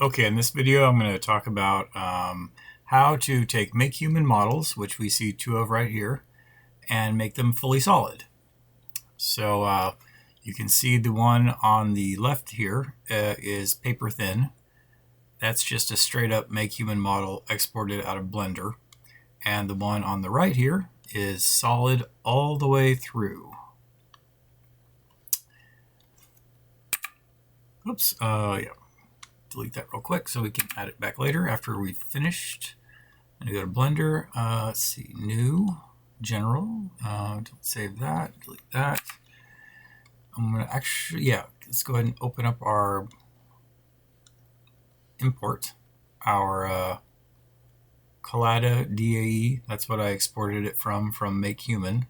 Okay, in this video I'm going to talk about how to take MakeHuman models, which we see two of right here, and make them fully solid. So you can see the one on the left here is paper thin. That's just a straight up MakeHuman model exported out of Blender. And the one on the right here is solid all the way through. Oops, yeah. Delete that real quick so we can add it back later after we've finished. I'm going to go to Blender. Let's see, new, general. Don't save that, delete that. I'm going to actually, yeah, let's go ahead and open up our import, our Collada DAE. That's what I exported it from MakeHuman.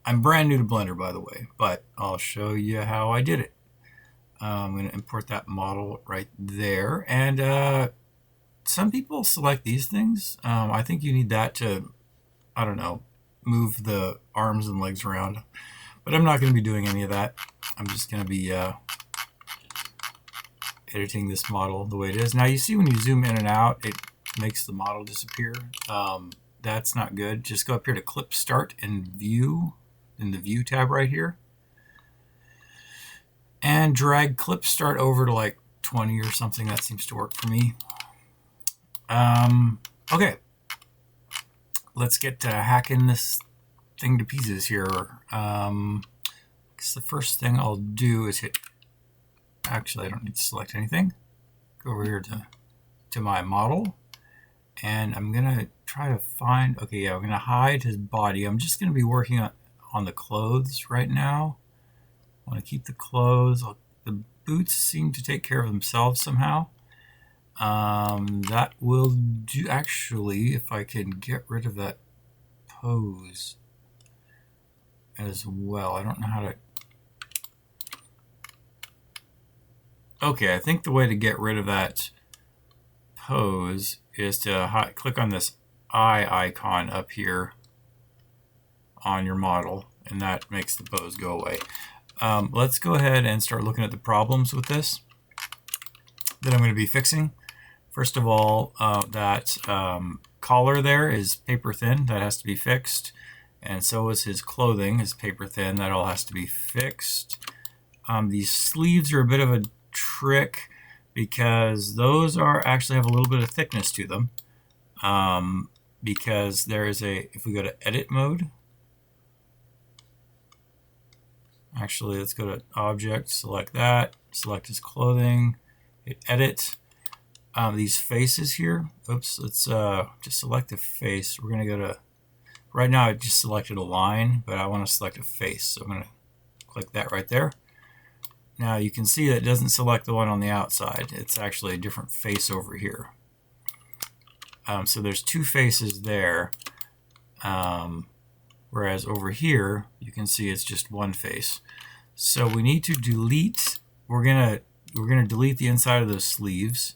I'm brand new to Blender, by the way, but I'll show you how I did it. I'm going to import that model right there. And some people select these things. I think you need that to, I don't know, move the arms and legs around. But I'm not going to be doing any of that. I'm just going to be editing this model the way it is. Now you see when you zoom in and out, it makes the model disappear. That's not good. Just go up here to Clip Start and View in the View tab right here. And drag Clip Start over to like 20 or something. That seems to work for me. Okay. Let's get to hacking this thing to pieces here. The first thing I'll do is hit, actually I don't need to select anything. Go over here to my model, and I'm gonna try to find, okay, yeah, we're gonna hide his body. I'm just gonna be working on the clothes right now. I want to keep the clothes. The boots seem to take care of themselves somehow. That will do, actually, if I can get rid of that pose as well. I don't know how to. Okay, I think the way to get rid of that pose is to click on this eye icon up here on your model, and that makes the pose go away. Let's go ahead and start looking at the problems with this that I'm going to be fixing. First of all, that collar there is paper thin. That has to be fixed. And so is his clothing, his paper thin. That all has to be fixed. These sleeves are a bit of a trick because those actually have a little bit of thickness to them. Because there is if we go to edit mode, actually let's go to object, select that, select his clothing, hit edit. These faces here, oops, let's just select a face. We're going to go to, right now I just selected a line, but I want to select a face. So I'm going to click that right there. Now you can see that it doesn't select the one on the outside. It's actually a different face over here. So there's two faces there. Whereas over here, you can see it's just one face. So we need to delete, we're gonna delete the inside of those sleeves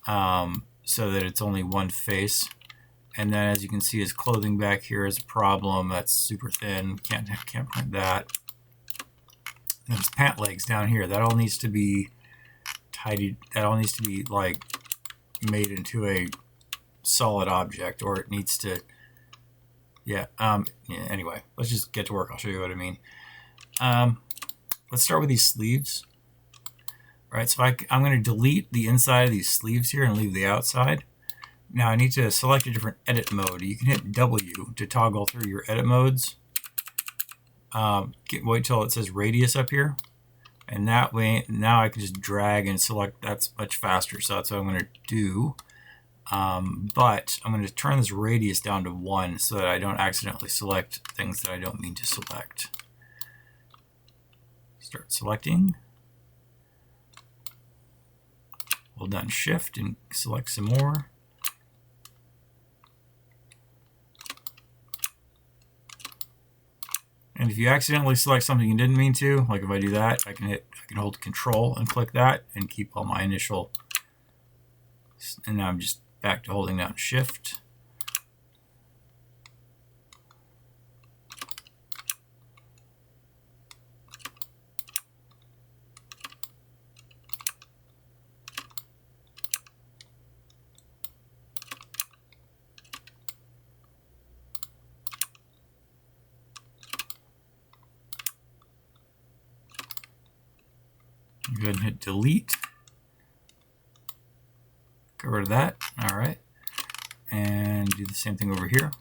so that it's only one face. And then as you can see, his clothing back here is a problem. That's super thin, can't print that. And his pant legs down here, that all needs to be tidied, that all needs to be like made into a solid object, or it needs to, yeah, anyway, let's just get to work. I'll show you what I mean. Let's start with these sleeves. All right, so I'm going to delete the inside of these sleeves here and leave the outside. Now I need to select a different edit mode. You can hit W to toggle through your edit modes. Wait till it says radius up here. And that way, now I can just drag and select. That's much faster, so that's what I'm going to do. But I'm going to turn this radius down to 1 so that I don't accidentally select things that I don't mean to select. Start selecting. Hold down Shift and select some more. And if you accidentally select something you didn't mean to, like if I do that, I can hold Control and click that and keep all my initial. And now I'm just back to holding down Shift. hit delete. Get rid of that. All right. And do the same thing over here.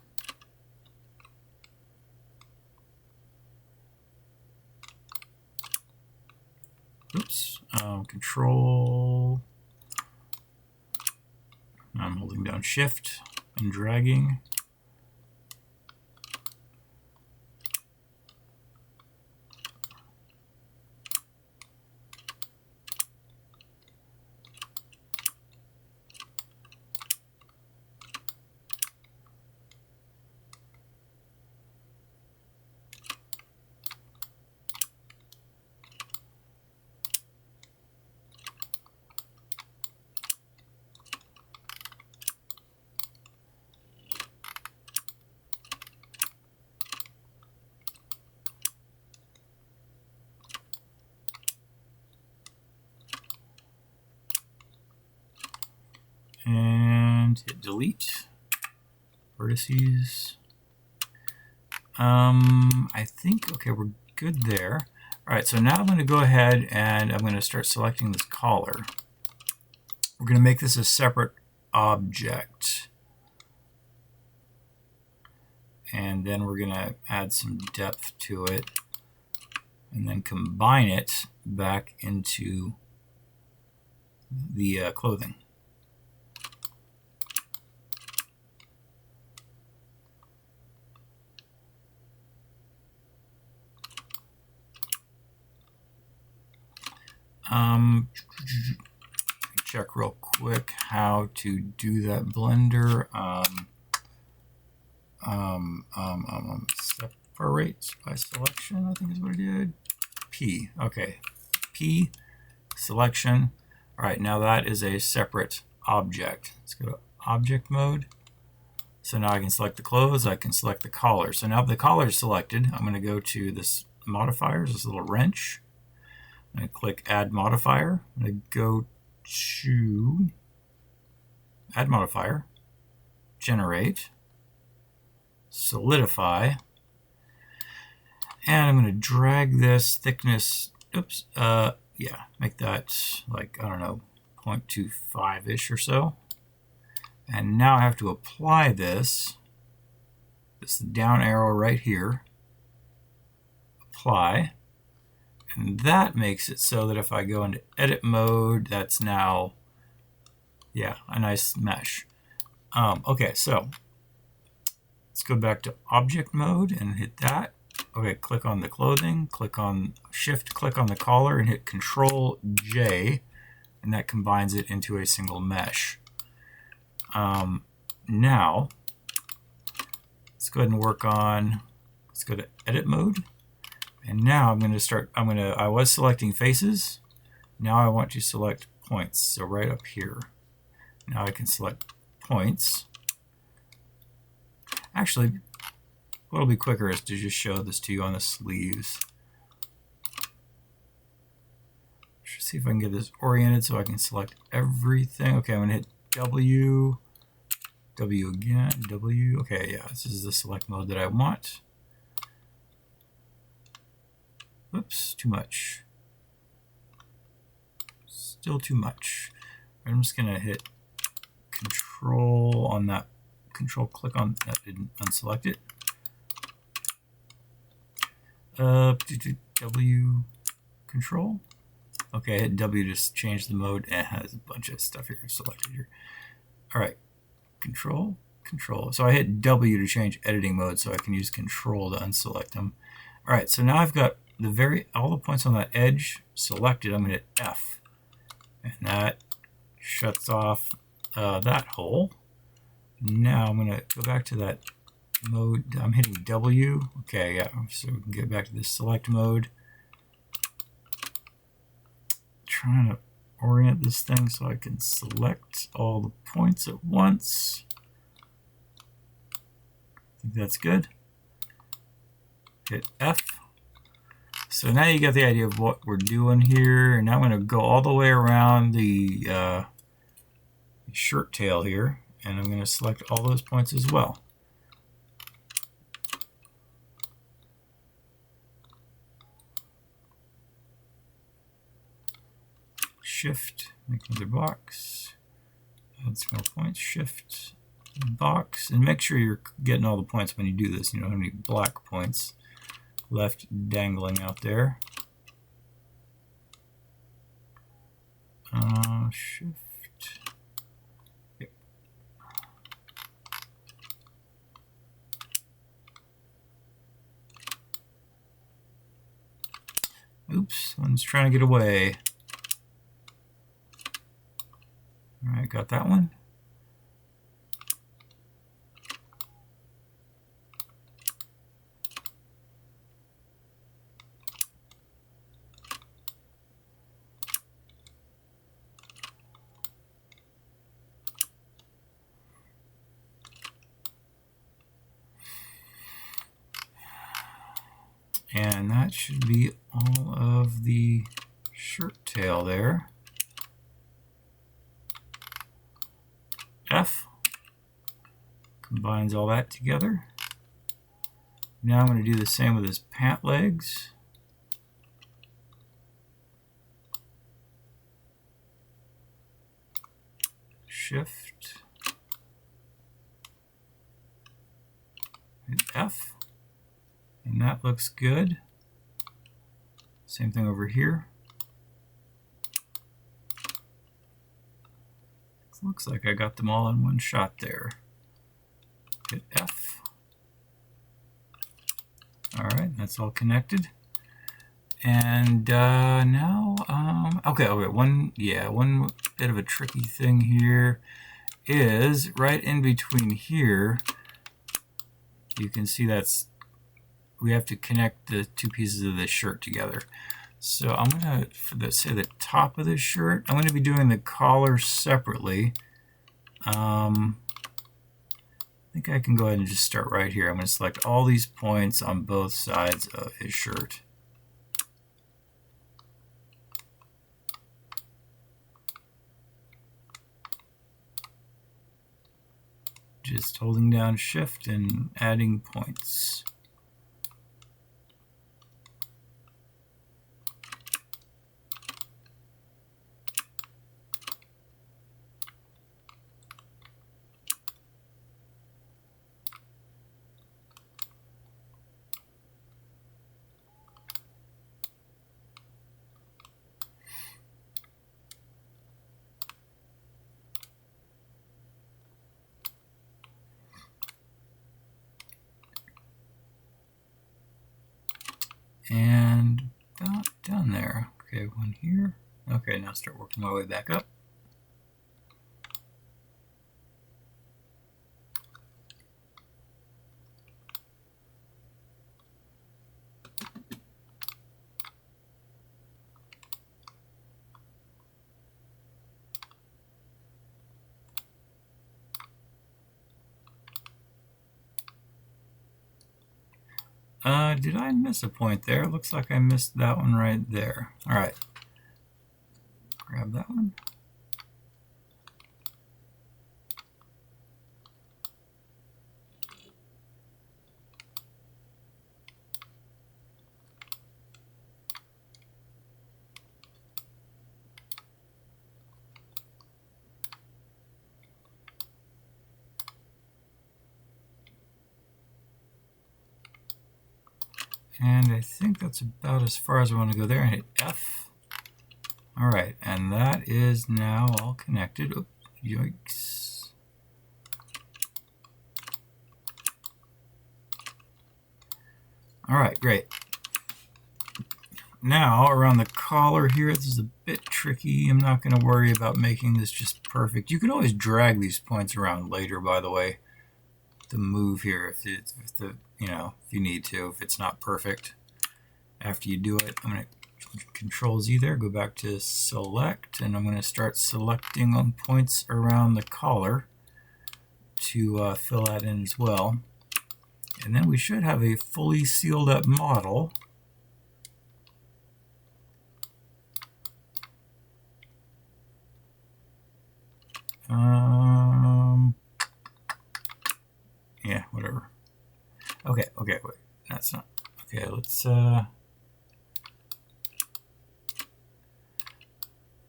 Oops. Control. I'm holding down Shift and dragging. And hit delete. Vertices. I think, okay, we're good there. All right, so now I'm going to go ahead and I'm going to start selecting this collar. We're going to make this a separate object. And then we're going to add some depth to it and then combine it back into the clothing. Check real quick how to do that Blender. Separates by selection, I think is what it did. P. Okay. P selection. All right, now that is a separate object. Let's go to object mode. So now I can select the clothes, I can select the collar. So now the collar is selected, I'm going to go to this modifiers, this little wrench. I'm going to click add modifier. I'm going to go to add modifier, generate, solidify, and I'm going to drag this thickness, oops, yeah, make that like, I don't know, 0.25-ish or so. And now I have to apply this down arrow right here, apply, and that makes it so that if I go into edit mode, that's now, yeah, a nice mesh. Okay, so let's go back to object mode and hit that. Okay, click on the clothing, click on Shift, click on the collar, and hit Control J, and that combines it into a single mesh. Now, let's go ahead and work on, let's go to edit mode. And now I'm going to start, I was selecting faces. Now I want to select points. So right up here. Now I can select points. Actually, what'll be quicker is to just show this to you on the sleeves. Let's see if I can get this oriented so I can select everything. Okay, I'm going to hit W. W again, W. Okay, yeah, this is the select mode that I want. Oops, too much. Still too much. I'm just going to hit Control on that. Control click on that, didn't unselect it. W Control. Okay, I hit W to change the mode. It has a bunch of stuff here selected here. All right, Control, Control. So I hit W to change editing mode so I can use Control to unselect them. All right, so now I've got all the points on that edge selected. I'm going to hit F, and that shuts off that hole. Now I'm going to go back to that mode. I'm hitting W. Okay, yeah, so we can get back to this select mode. Trying to orient this thing so I can select all the points at once. I think that's good. Hit F. So now you get the idea of what we're doing here. And now I'm going to go all the way around the shirt tail here. And I'm going to select all those points as well. shift, make another box, add some more points, shift, box, and make sure you're getting all the points when you do this. You don't have any black points left dangling out there. Shift. Yep. Oops, one's trying to get away. All right, got that one. And that should be all of the shirt tail there. F combines all that together. Now I'm going to do the same with his pant legs. Shift. Hit F. And that looks good. Same thing over here. Looks like I got them all in one shot there. Hit F. All right, that's all connected. And now, okay, one bit of a tricky thing here is right in between here. You can see we have to connect the two pieces of this shirt together. So I'm gonna, for the top of this shirt, I'm gonna be doing the collar separately. I think I can go ahead and just start right here. I'm gonna select all these points on both sides of his shirt. Just holding down Shift and adding points. And about done there. Okay, one here. Okay, now start working my way back up. Did I miss a point there? Looks like I missed that one right there. All right. Grab that one. And I think that's about as far as I want to go there. And hit F. All right, and that is now all connected. Oops, yikes. All right, great. Now, around the collar here, this is a bit tricky. I'm not going to worry about making this just perfect. You can always drag these points around later, by the way, to move here if you need to, if it's not perfect. After you do it, I'm going to Control Z there, go back to select, and I'm going to start selecting on points around the collar to fill that in as well. And then we should have a fully sealed up model. Yeah, whatever. Okay, wait, that's not, okay, let's,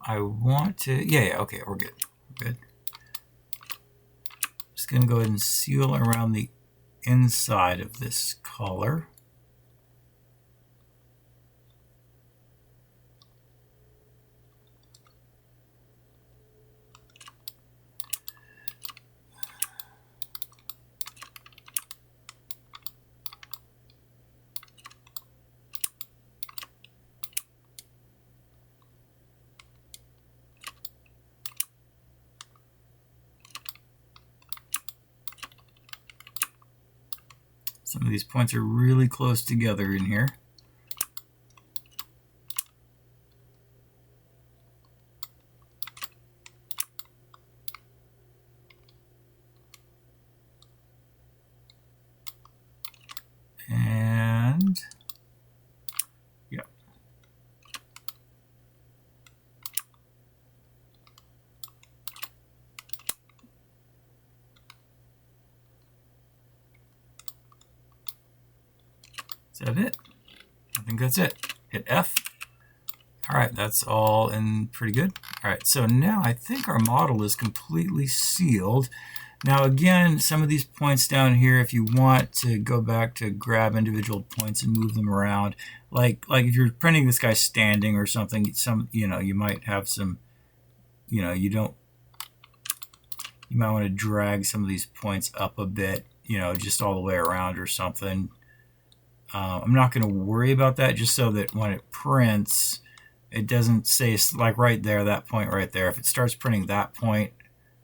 I I want to, yeah, okay, we're good. Good. Just going to go ahead and seal around the inside of this collar. Some of these points are really close together in here. And yeah. Is that it? I think that's it. Hit F. All right, that's all in pretty good. All right, so now I think our model is completely sealed. Now again, some of these points down here, if you want to go back to grab individual points and move them around, like if you're printing this guy standing or something, you might have some, you might want to drag some of these points up a bit, just all the way around or something. I'm not going to worry about that, just so that when it prints, it doesn't say, like right there, that point right there. If it starts printing that point,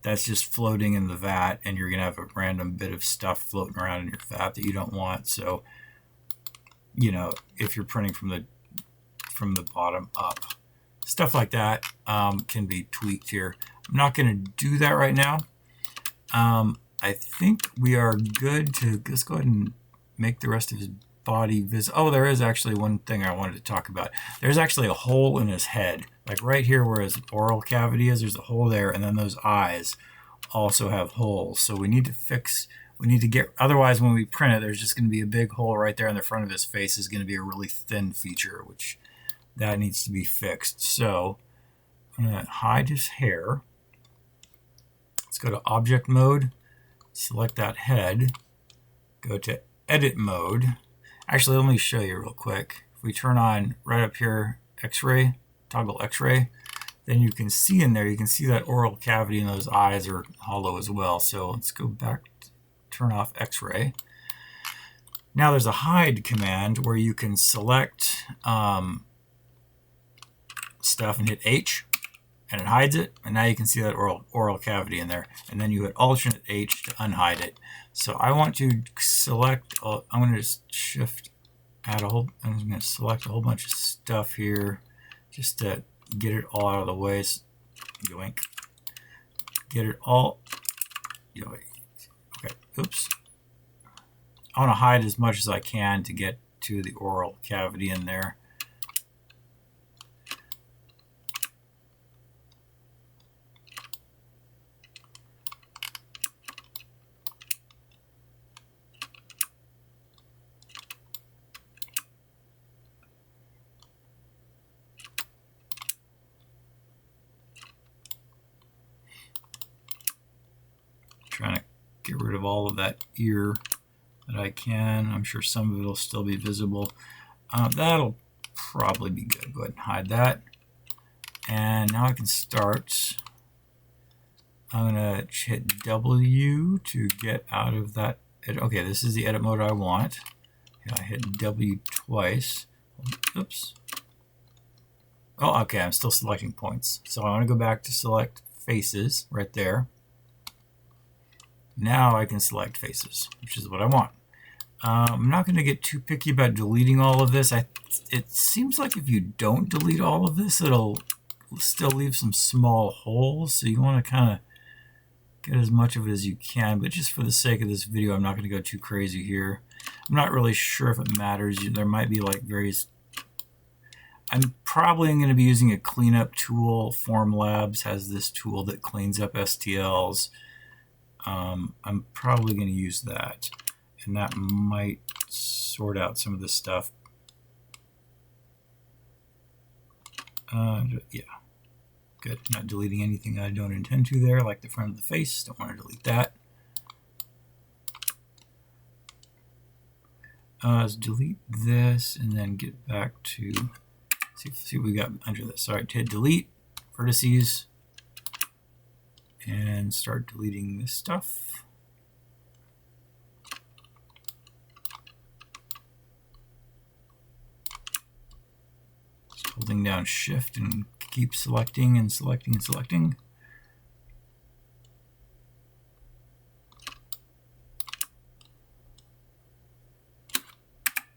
that's just floating in the vat, and you're going to have a random bit of stuff floating around in your vat that you don't want. So, if you're printing from the bottom up, stuff like that can be tweaked here. I'm not going to do that right now. I think we are good to just go ahead and make the rest of his body visible. Oh, there is actually one thing I wanted to talk about. There's actually a hole in his head, like right here where his oral cavity is. There's a hole there, and then those eyes also have holes. So we need to get, otherwise when we print it, there's just going to be a big hole right there in the front of his face. Is going to be a really thin feature, which that needs to be fixed. So I'm going to hide his hair. Let's go to object mode, select that head, go to edit mode. Actually, let me show you real quick. If we turn on right up here, X-ray, toggle X-ray, then you can see in there, you can see that oral cavity and those eyes are hollow as well. So let's go back, turn off X-ray. Now there's a hide command where you can select stuff and hit H, and it hides it. And now you can see that oral cavity in there. And then you hit alternate H to unhide it. So I want to select, I'm going to just shift, I'm going to select a whole bunch of stuff here just to get it all out of the way. Yoink. Get it all, yoink. Okay, oops. I want to hide as much as I can to get to the oral cavity in there. Trying to get rid of all of that ear that I can. I'm sure some of it will still be visible. That'll probably be good. Go ahead and hide that. And now I can start. I'm going to hit W to get out of that. Okay, this is the edit mode I want. I hit W twice. Oops. Oh, okay, I'm still selecting points. So I want to go back to select faces right there. Now I can select faces, which is what I want. I'm not going to get too picky about deleting all of this. It seems like if you don't delete all of this, it'll still leave some small holes. So you want to kind of get as much of it as you can. But just for the sake of this video, I'm not going to go too crazy here. I'm not really sure if it matters. There might be like various... I'm probably going to be using a cleanup tool. Formlabs has this tool that cleans up STLs. I'm probably going to use that, and that might sort out some of this stuff. Yeah, good. Not deleting anything I don't intend to there, like the front of the face. Don't want to delete that. Let's delete this and then get back to see what we got under this. All right, hit delete vertices and start deleting this stuff. Just holding down Shift and keep selecting and selecting and selecting.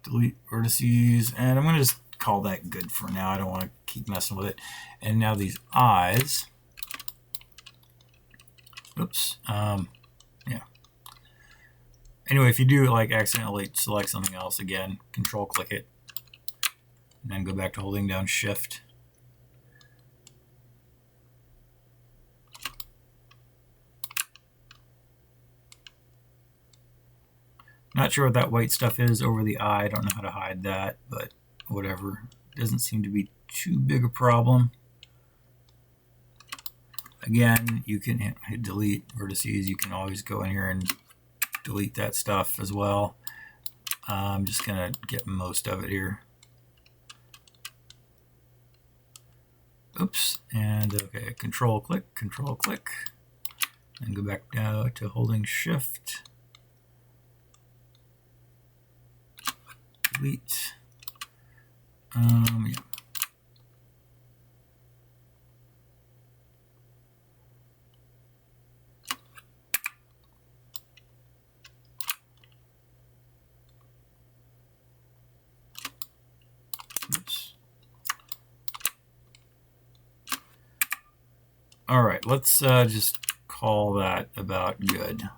Delete vertices, and I'm going to just call that good for now. I don't want to keep messing with it. And now these eyes. Oops. Yeah. Anyway, if you do like accidentally select something else again, Control click it, and then go back to holding down Shift. Not sure what that white stuff is over the eye. I don't know how to hide that, but whatever. Doesn't seem to be too big a problem. Again, you can hit delete vertices. You can always go in here and delete that stuff as well. I'm just going to get most of it here. Oops. And okay, Control click, and go back down to holding Shift. Delete. Yeah. Oops. All right, let's just call that about good.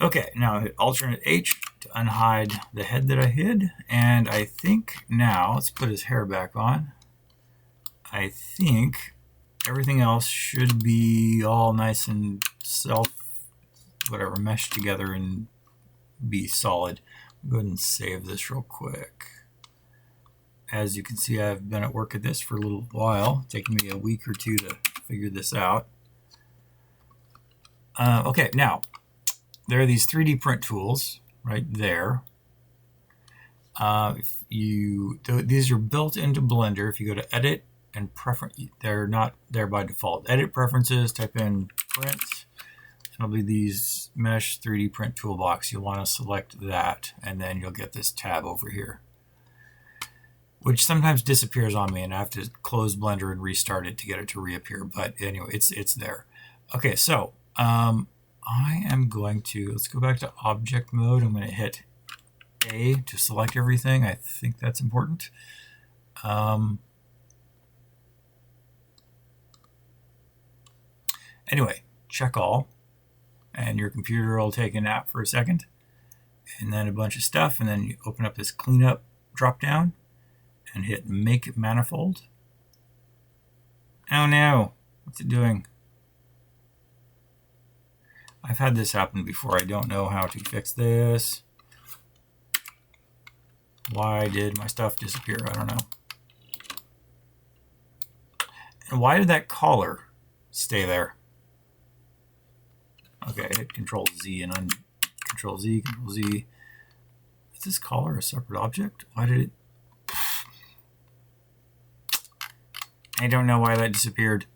Okay, now hit Alternate H to unhide the head that I hid, and I think now, let's put his hair back on. I think everything else should be all nice and meshed together and be solid. I'll go ahead and save this real quick. As you can see, I've been at work at this for a little while, taking me a week or two to figure this out. Okay, now, there are these 3D print tools right there. These are built into Blender. If you go to Edit and Preference, they're not there by default. Edit Preferences, type in Print. It'll be these Mesh 3D Print Toolbox. You'll want to select that, and then you'll get this tab over here, which sometimes disappears on me, and I have to close Blender and restart it to get it to reappear. But anyway, it's there. Okay, so I am going to, let's go back to object mode. I'm going to hit A to select everything. I think that's important. Anyway, check all, and your computer will take a nap for a second, and then a bunch of stuff, and then you open up this cleanup drop down and hit Make Manifold. Oh no, what's it doing? I've had this happen before. I don't know how to fix this. Why did my stuff disappear? I don't know. And why did that collar stay there? Okay, hit Control Z and Control Z, Control Z. Is this collar a separate object? Why did it? I don't know why that disappeared.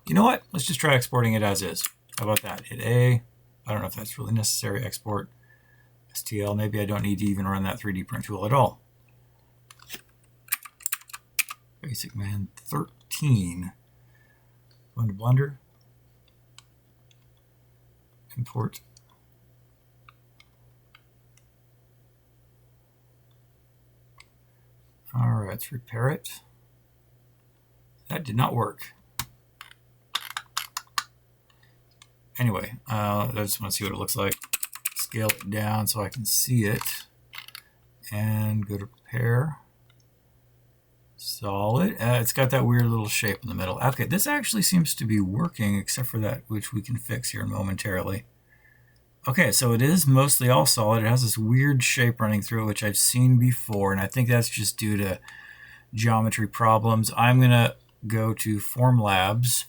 You know what? Let's just try exporting it as is. How about that? Hit A. I don't know if that's really necessary. Export STL. Maybe I don't need to even run that 3D print tool at all. Basic Man 13. Go into Blender. Import. All right, let's repair it. That did not work. Anyway, I just want to see what it looks like. Scale it down so I can see it. And go to Prepare. Solid. It's got that weird little shape in the middle. Okay, this actually seems to be working, except for that, which we can fix here momentarily. Okay, so it is mostly all solid. It has this weird shape running through it, which I've seen before, and I think that's just due to geometry problems. I'm going to go to Formlabs,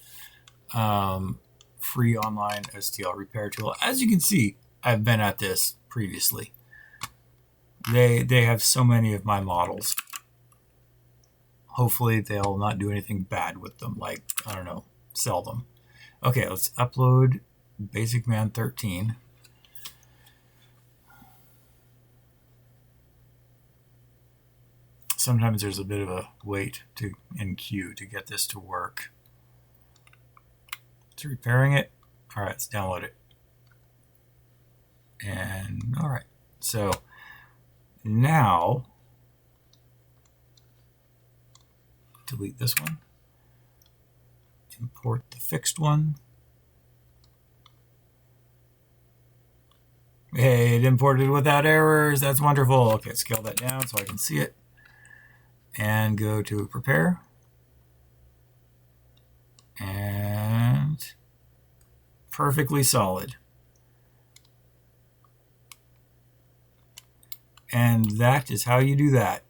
free online STL repair tool. As you can see, I've been at this previously. They have so many of my models. Hopefully they'll not do anything bad with them, like, I don't know, sell them. Okay, let's upload Basic Man 13. Sometimes there's a bit of a wait in queue to get this to work. It's repairing it. All right, let's download it. And all right, so now delete this one. Import the fixed one. Hey, it imported without errors. That's wonderful. Okay, scale that down so I can see it. And go to prepare. And perfectly solid. And that is how you do that.